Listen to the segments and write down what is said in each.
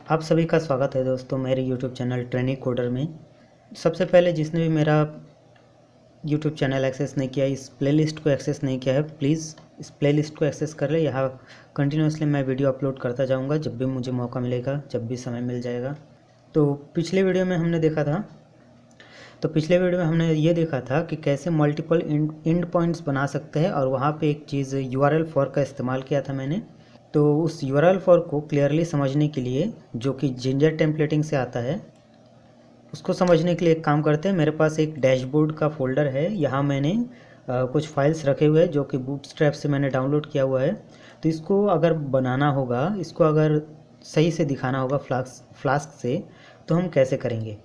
आप सभी का स्वागत है दोस्तों मेरे YouTube चैनल ट्रेनिंग कोडर में। सबसे पहले जिसने भी मेरा YouTube चैनल एक्सेस नहीं किया, इस प्लेलिस्ट को एक्सेस नहीं किया है, प्लीज़ इस प्लेलिस्ट को एक्सेस कर ले। यहाँ कंटिन्यूसली मैं वीडियो अपलोड करता जाऊँगा जब भी मुझे मौका मिलेगा, जब भी समय मिल जाएगा। तो पिछले वीडियो में हमने ये देखा था कि कैसे मल्टीपल एंड पॉइंट्स बना सकते हैं, और वहाँ पे एक चीज़ URL फॉर का इस्तेमाल किया था मैंने। तो उस URL फॉर को क्लियरली समझने के लिए, जो कि जिंजर टेम्पलेटिंग से आता है, उसको समझने के लिए एक काम करते हैं। मेरे पास एक डैशबोर्ड का फोल्डर है, यहाँ मैंने कुछ फाइल्स रखे हुए हैं जो कि बूटस्ट्रैप से मैंने डाउनलोड किया हुआ है। तो इसको अगर बनाना होगा, इसको अगर सही से दिखाना होगा फ्लास्क से, तो हम कैसे करेंगे।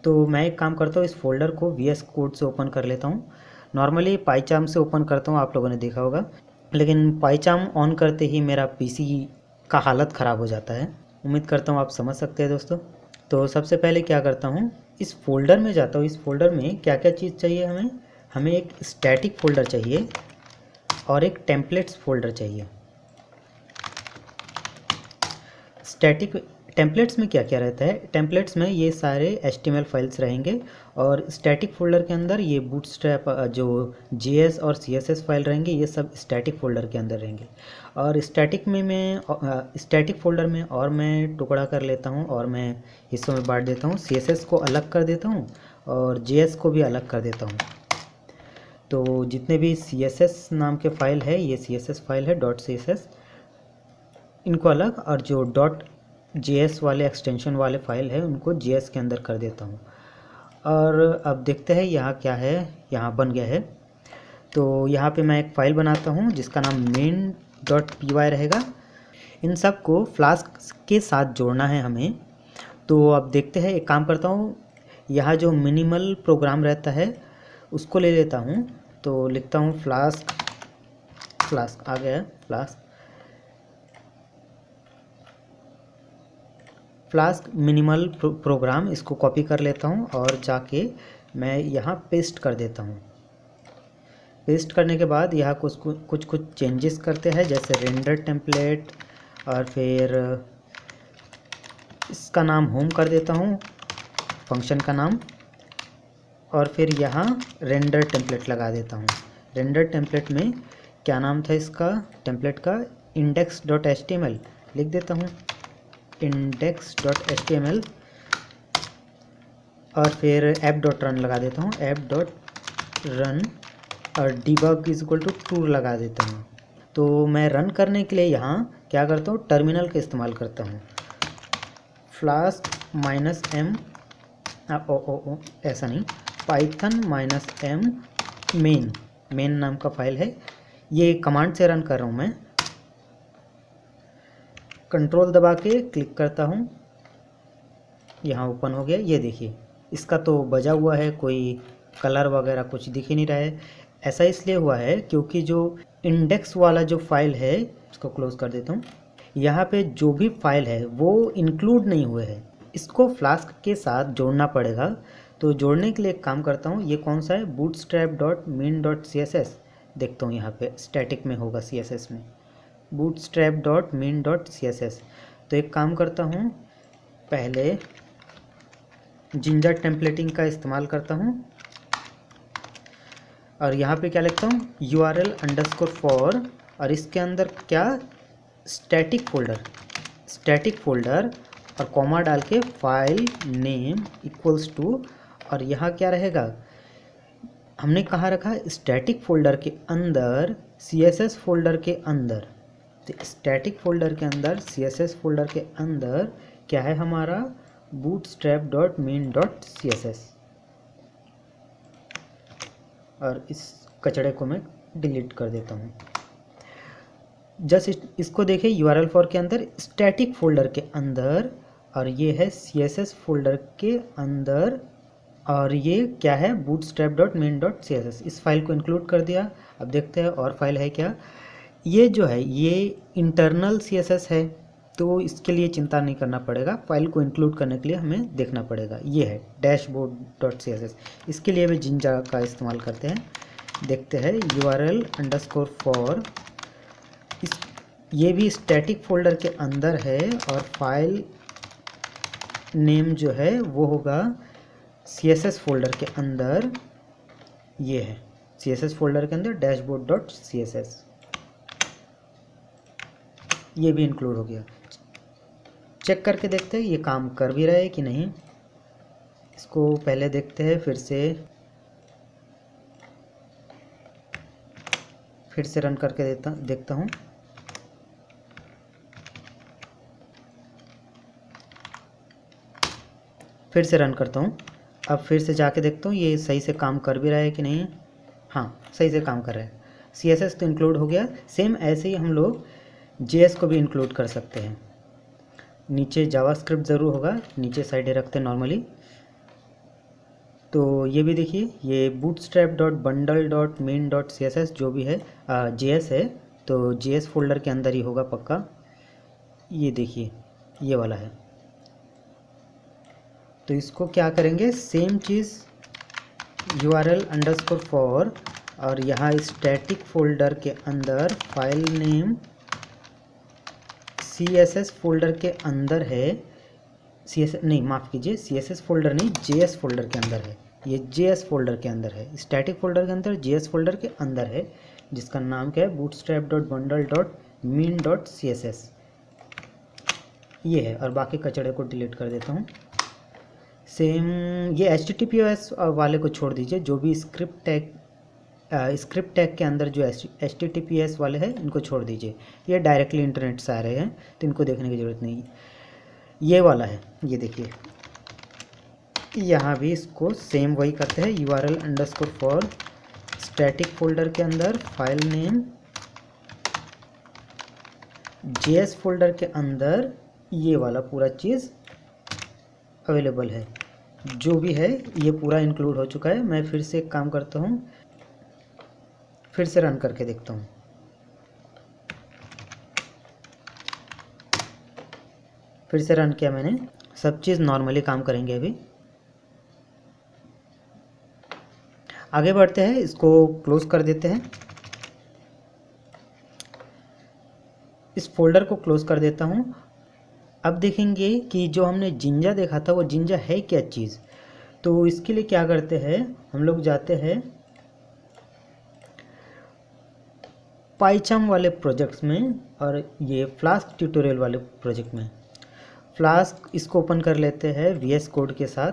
तो मैं एक काम करता हूँ, इस फोल्डर को VS कोड से ओपन कर लेता हूँ। नॉर्मली पाईचार्म से ओपन करता हूँ, आप लोगों ने देखा होगा, लेकिन पाईचार्म ऑन करते ही मेरा PC का हालत ख़राब हो जाता है। उम्मीद करता हूँ आप समझ सकते हैं दोस्तों। तो सबसे पहले क्या करता हूँ, इस फोल्डर में जाता हूँ। इस फोल्डर में क्या क्या चीज़ चाहिए हमें एक स्टैटिक फोल्डर चाहिए और एक टेम्पलेट्स फोल्डर चाहिए। स्टैटिक टेम्पलेट्स में क्या क्या रहता है, टेम्पलेट्स में ये सारे HTML फाइल्स रहेंगे, और स्टैटिक फोल्डर के अंदर ये बूटस्ट्रैप जो JS और CSS फाइल रहेंगे, ये सब स्टैटिक फोल्डर के अंदर रहेंगे। और स्टैटिक फोल्डर में और मैं टुकड़ा कर लेता हूँ और मैं हिस्सों में बांट देता हूँ। CSS को अलग कर देता हूँ और JS को भी अलग कर देता हूँ। तो जितने भी CSS नाम के फाइल है, ये CSS फाइल है .css, इनको अलग, और जो .js वाले एक्सटेंशन वाले फाइल है उनको JS के अंदर कर देता हूँ। और अब देखते हैं यहाँ क्या है। यहाँ बन गया है। तो यहाँ पे मैं एक फ़ाइल बनाता हूँ जिसका नाम main.py रहेगा। इन सब को फ्लास्क के साथ जोड़ना है हमें। तो अब देखते हैं, एक काम करता हूँ, यहाँ जो मिनिमल प्रोग्राम रहता है उसको ले लेता हूँ। तो लिखता हूँ फ्लास्क आ गया है, फ्लास्क मिनिमल प्रोग्राम, इसको कॉपी कर लेता हूँ और जाके मैं यहाँ पेस्ट कर देता हूँ। पेस्ट करने के बाद यहाँ कुछ चेंजेस करते हैं, जैसे रेंडर टेम्पलेट, और फिर इसका नाम होम कर देता हूँ, फंक्शन का नाम, और फिर यहाँ रेंडर टेम्पलेट लगा देता हूँ। रेंडर टेम्पलेट में क्या नाम था इसका टेम्पलेट का, index.html लिख देता हूँ, index.html, और फिर app.run लगा देता हूँ, app.run, और debug is equal to true लगा देता हूँ। तो मैं रन करने के लिए यहाँ क्या करता हूँ, टर्मिनल का इस्तेमाल करता हूँ। फ्लास्क -m ऐसा नहीं, python -m मेन नाम का फाइल है। ये कमांड से रन कर रहा हूँ मैं। कंट्रोल दबा के क्लिक करता हूँ, यहाँ ओपन हो गया। ये देखिए, इसका तो बजा हुआ है, कोई कलर वगैरह कुछ दिख ही नहीं रहा है। ऐसा इसलिए हुआ है क्योंकि जो इंडेक्स वाला जो फाइल है, इसको क्लोज कर देता हूँ, यहाँ पे जो भी फाइल है वो इंक्लूड नहीं हुए है, इसको फ्लास्क के साथ जोड़ना पड़ेगा। तो जोड़ने के लिए एक काम करता हूँ, ये कौन सा है, bootstrap.main.css, देखता हूँ यहाँ पे स्टैटिक में होगा, CSS में bootstrap.main.css। तो एक काम करता हूँ, पहले जिंजर टेम्पलेटिंग का इस्तेमाल करता हूँ, और यहाँ पे क्या लिखता हूँ, URL_for, और इसके अंदर क्या, स्टैटिक फोल्डर, और कॉमा डाल के फाइल नेम इक्वल्स टू, और यहाँ क्या रहेगा, हमने कहाँ रखा, स्टैटिक फोल्डर के अंदर CSS फोल्डर के अंदर। तो स्टैटिक फोल्डर के अंदर CSS फोल्डर के अंदर क्या है हमारा, bootstrap.main.css, और इस कचड़े को मैं डिलीट कर देता हूँ। जस्ट इसको देखिए, URL फॉर के अंदर स्टैटिक फोल्डर के अंदर, और ये है CSS फोल्डर के अंदर, और ये क्या है, bootstrap.main.css। इस फाइल को इंक्लूड कर दिया। अब देखते हैं और फाइल है क्या। ये जो है ये इंटरनल CSS है, तो इसके लिए चिंता नहीं करना पड़ेगा। फाइल को इंक्लूड करने के लिए हमें देखना पड़ेगा। ये है dashboard.css, इसके लिए भी जिंजा का इस्तेमाल करते हैं। देखते हैं URL_for, ये भी स्टैटिक फोल्डर के अंदर है, और फाइल नेम जो है वो होगा CSS फोल्डर के अंदर, ये है CSS फोल्डर के अंदर dashboard.css, ये भी इंक्लूड हो गया। चेक करके देखते हैं ये काम कर भी रहा है कि नहीं। इसको पहले देखते हैं, फिर से रन करके देखता हूँ। फिर से रन करता हूँ। अब फिर से जाके देखता हूँ ये सही से काम कर भी रहा है कि नहीं। हाँ, सही से काम कर रहा है। CSS तो इंक्लूड हो गया। सेम ऐसे ही हम लोग JS को भी इंक्लूड कर सकते हैं। नीचे जावास्क्रिप्ट ज़रूर होगा, नीचे साइड रखते हैं नॉर्मली। तो ये भी देखिए, ये bootstrap.bundle.main.css जो भी है JS है, तो JS फोल्डर के अंदर ही होगा पक्का। ये देखिए ये वाला है। तो इसको क्या करेंगे, सेम चीज़ URL_for, और यहाँ स्टैटिक फोल्डर के अंदर फाइल नेम CSS फोल्डर के अंदर है। CSS फोल्डर नहीं, JS फोल्डर के अंदर है। ये JS फोल्डर के अंदर है, स्टैटिक फोल्डर के अंदर JS फोल्डर के अंदर है, जिसका नाम क्या है, bootstrap.bundle.main.css ये है। और बाकी कचड़े को डिलीट कर देता हूँ। सेम ये HTTPS वाले को छोड़ दीजिए, जो भी स्क्रिप्ट टैग के अंदर जो HTTPS वाले हैं इनको छोड़ दीजिए। ये डायरेक्टली इंटरनेट से आ रहे हैं तो इनको देखने की ज़रूरत नहीं। ये वाला है, ये देखिए, यहाँ भी इसको सेम वही करते हैं, URL_for स्टैटिक फोल्डर के अंदर फाइल नेम JS फोल्डर के अंदर ये वाला पूरा चीज़ अवेलेबल है। जो भी है ये पूरा इंक्लूड हो चुका है। मैं फिर से एक काम करता हूँ, फिर से रन करके देखता हूँ। फिर से रन किया मैंने, सब चीज़ नॉर्मली काम करेंगे। अभी आगे बढ़ते हैं, इसको क्लोज कर देते हैं। इस फोल्डर को क्लोज कर देता हूँ। अब देखेंगे कि जो हमने जिंजा देखा था वो जिंजा है क्या चीज़। तो इसके लिए क्या करते हैं, हम लोग जाते हैं पाइचाम वाले प्रोजेक्ट्स में और ये फ्लास्क ट्यूटोरियल वाले प्रोजेक्ट में। फ्लास्क इसको ओपन कर लेते हैं VS कोड के साथ।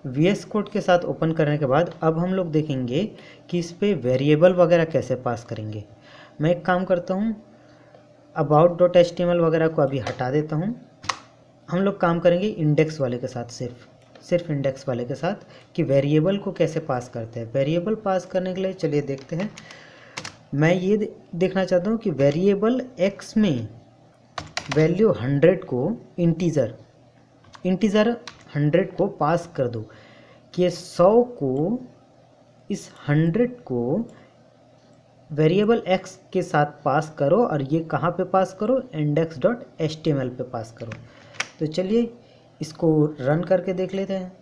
VS कोड के साथ ओपन करने के बाद अब हम लोग देखेंगे कि इस पर वेरिएबल वगैरह कैसे पास करेंगे। मैं एक काम करता हूँ, about.html वगैरह को अभी हटा देता हूँ। हम लोग काम करेंगे इंडेक्स वाले के साथ, सिर्फ इंडेक्स वाले के साथ, कि वेरिएबल को कैसे पास करते हैं। वेरिएबल पास करने के लिए चलिए देखते हैं। मैं ये देखना चाहता हूँ कि वेरिएबल x में वैल्यू 100 को इंटीज़र 100 को पास कर दो, कि ये 100 को, इस 100 को वेरिएबल x के साथ पास करो, और ये कहाँ पे पास करो, index.html पे पास करो। तो चलिए इसको रन करके देख लेते हैं।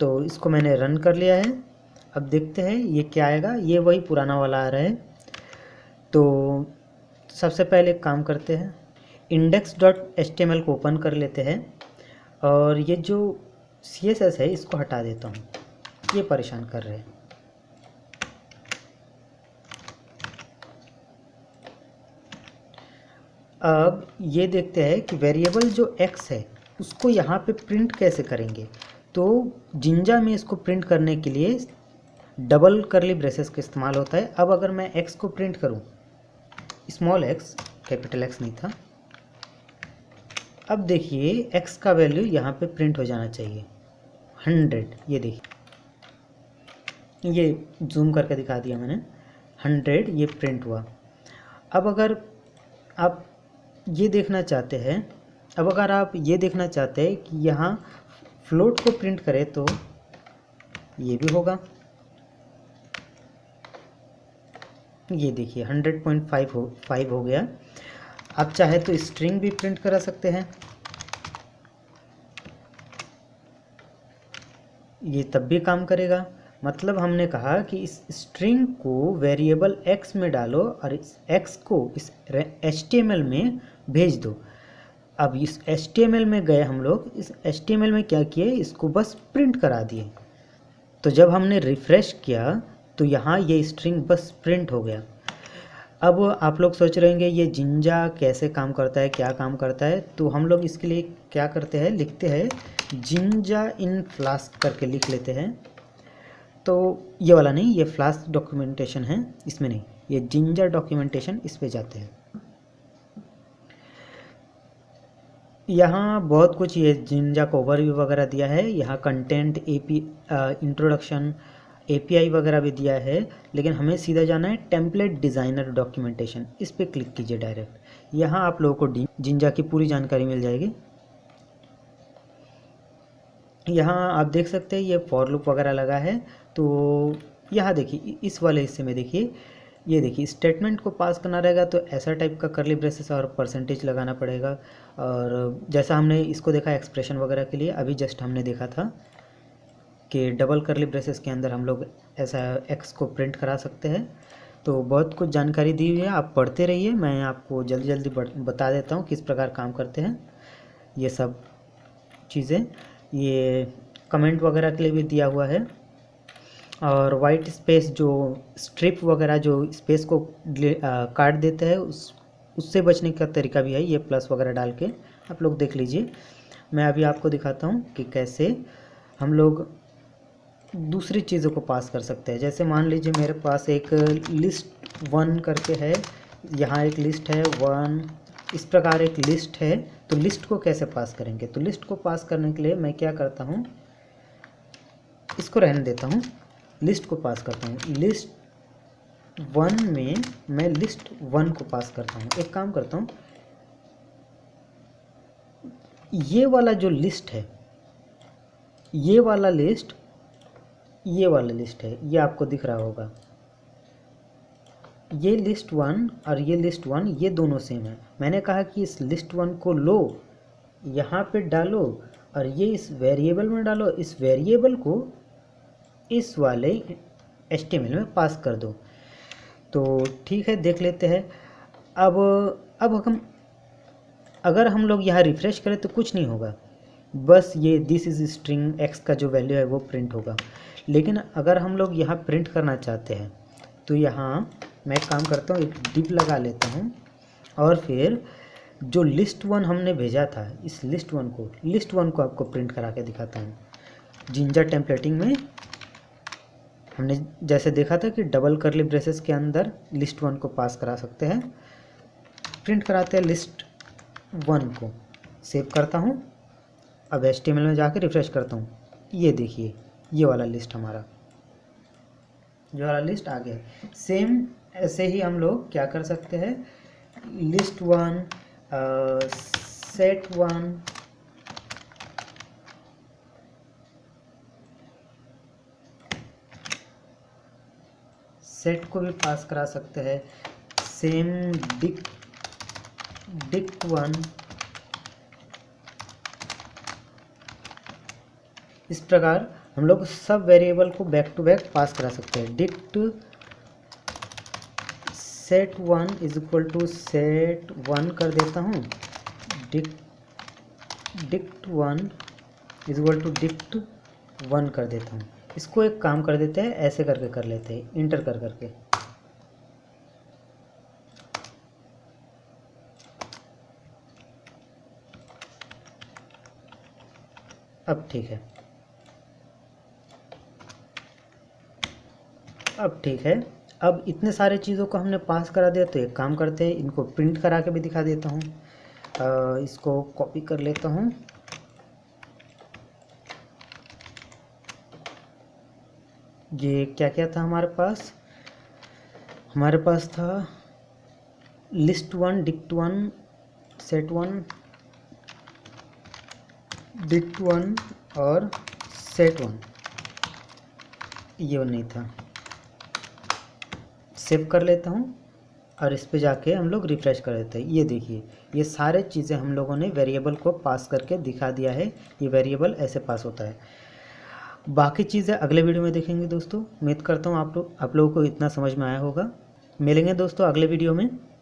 तो इसको मैंने रन कर लिया है। अब देखते हैं ये क्या आएगा। ये वही पुराना वाला आ रहा है। तो सबसे पहले काम करते हैं, index.html को ओपन कर लेते हैं और ये जो CSS है इसको हटा देता हूँ, ये परेशान कर रहे हैं। अब ये देखते हैं कि वेरिएबल जो x है उसको यहाँ पे प्रिंट कैसे करेंगे। तो जिंजा में इसको प्रिंट करने के लिए डबल करली ब्रेसेस का इस्तेमाल होता है। अब अगर मैं x को प्रिंट करूँ, स्मॉल x, कैपिटल X नहीं था। अब देखिए x का वैल्यू यहाँ पे प्रिंट हो जाना चाहिए 100। ये देखिए, ये जूम करके दिखा दिया मैंने, 100 ये प्रिंट हुआ। अब अगर आप ये देखना चाहते हैं, कि यहाँ फ्लोट को प्रिंट करें तो ये भी होगा। ये देखिए 100.5 हो गया। आप चाहे तो स्ट्रिंग भी प्रिंट करा सकते हैं, ये तब भी काम करेगा। मतलब हमने कहा कि इस स्ट्रिंग को वेरिएबल x में डालो और इस x को इस HTML में भेज दो। अब इस HTML में गए हम लोग, इस HTML में क्या किए, इसको बस प्रिंट करा दिए। तो जब हमने रिफ़्रेश किया तो यहाँ ये स्ट्रिंग बस प्रिंट हो गया। अब आप लोग सोच रहे होंगे ये जिंजा कैसे काम करता है, क्या काम करता है। तो हम लोग इसके लिए क्या करते हैं, लिखते हैं जिंजा इन फ्लास्क करके लिख लेते हैं। तो ये वाला नहीं, ये फ्लास्क डॉक्यूमेंटेशन है, इसमें नहीं, ये जिंजा डॉक्यूमेंटेशन, इस पे जाते हैं। यहाँ बहुत कुछ ये जिंजा को ओवरव्यू वगैरह दिया है, यहाँ कंटेंट इंट्रोडक्शन API वगैरह भी दिया है, लेकिन हमें सीधा जाना है टेम्पलेट डिज़ाइनर डॉक्यूमेंटेशन, इस पर क्लिक कीजिए डायरेक्ट। यहाँ आप लोगों को जिंजा की पूरी जानकारी मिल जाएगी। यहाँ आप देख सकते हैं ये फॉर लूप वगैरह लगा है। तो यहाँ देखिए इस वाले हिस्से में देखिए, ये देखिए स्टेटमेंट को पास करना रहेगा तो ऐसा टाइप का करली ब्रेसेस और परसेंटेज लगाना पड़ेगा। और जैसा हमने इसको देखा एक्सप्रेशन वगैरह के लिए, अभी जस्ट हमने देखा था कि डबल करली ब्रेसेस के अंदर हम लोग ऐसा एक्स को प्रिंट करा सकते हैं। तो बहुत कुछ जानकारी दी हुई है, आप पढ़ते रहिए, मैं आपको जल्दी जल्दी बता देता हूँ किस प्रकार काम करते हैं ये सब चीज़ें। ये कमेंट वगैरह के लिए भी दिया हुआ है, और वाइट स्पेस जो स्ट्रिप वगैरह जो स्पेस को काट देते हैं उससे बचने का तरीका भी है, ये प्लस वगैरह डाल के आप लोग देख लीजिए। मैं अभी आपको दिखाता हूँ कि कैसे हम लोग दूसरी चीज़ों को पास कर सकते हैं। जैसे मान लीजिए मेरे पास एक लिस्ट 1 करके है, यहाँ एक लिस्ट है 1, इस प्रकार एक लिस्ट है। तो लिस्ट को कैसे पास करेंगे, तो लिस्ट को पास करने के लिए मैं क्या करता हूँ, इसको रहने देता हूँ, लिस्ट को पास करता हूँ। लिस्ट 1 में मैं लिस्ट 1 को पास करता हूँ। एक काम करता हूँ, ये वाला जो लिस्ट है, ये वाला लिस्ट है, ये आपको दिख रहा होगा, ये लिस्ट 1 और ये लिस्ट 1 ये दोनों सेम है। मैंने कहा कि इस लिस्ट 1 को लो, यहाँ पे डालो और ये इस वेरिएबल में डालो, इस वेरिएबल को इस वाले HTML में पास कर दो। तो ठीक है, देख लेते हैं। अब हम अगर हम लोग यहाँ रिफ़्रेश करें तो कुछ नहीं होगा, बस ये दिस इज़ स्ट्रिंग एक्स का जो वैल्यू है वो प्रिंट होगा। लेकिन अगर हम लोग यहाँ प्रिंट करना चाहते हैं तो यहाँ मैं काम करता हूँ, एक डिव लगा लेता हूँ, और फिर जो लिस्ट 1 हमने भेजा था, इस लिस्ट 1 को आपको प्रिंट करा के दिखाता हूँ। जिंजा टेम्पलेटिंग में हमने जैसे देखा था कि डबल करली ब्रेसेस के अंदर लिस्ट 1 को पास करा सकते हैं। प्रिंट कराते हैं लिस्ट 1 को, सेव करता हूँ। अब HTML में जाकर रिफ़्रेश करता हूँ, ये देखिए ये वाला लिस्ट हमारा, ये वाला लिस्ट आ गया। सेम ऐसे ही हम लोग क्या कर सकते हैं, लिस्ट 1 सेट 1 सेट को भी पास करा सकते हैं। सेम डिक्ट 1, इस प्रकार हम लोग सब वेरिएबल को बैक टू बैक पास करा सकते हैं। Dict set 1 is equal to set 1 कर देता हूँ, dict 1 is equal to dict 1 कर देता हूँ। इसको एक काम कर देते हैं, ऐसे करके कर लेते हैं, इंटर कर करके। अब ठीक है, अब ठीक है। अब इतने सारे चीज़ों को हमने पास करा दिया, तो एक काम करते हैं, इनको प्रिंट करा के भी दिखा देता हूँ। इसको कॉपी कर लेता हूँ। ये क्या क्या था हमारे पास था लिस्ट 1 डिक्ट 1 सेट 1 डिक्ट 1 और सेट 1, ये नहीं था। सेव कर लेता हूँ और इस पे जाके हम लोग रिफ़्रेश कर देते हैं। ये देखिए ये सारे चीज़ें हम लोगों ने वेरिएबल को पास करके दिखा दिया है। ये वेरिएबल ऐसे पास होता है। बाकी चीज़ें अगले वीडियो में देखेंगे दोस्तों। उम्मीद करता हूँ आप लोगों को इतना समझ में आया होगा। मिलेंगे दोस्तों अगले वीडियो में।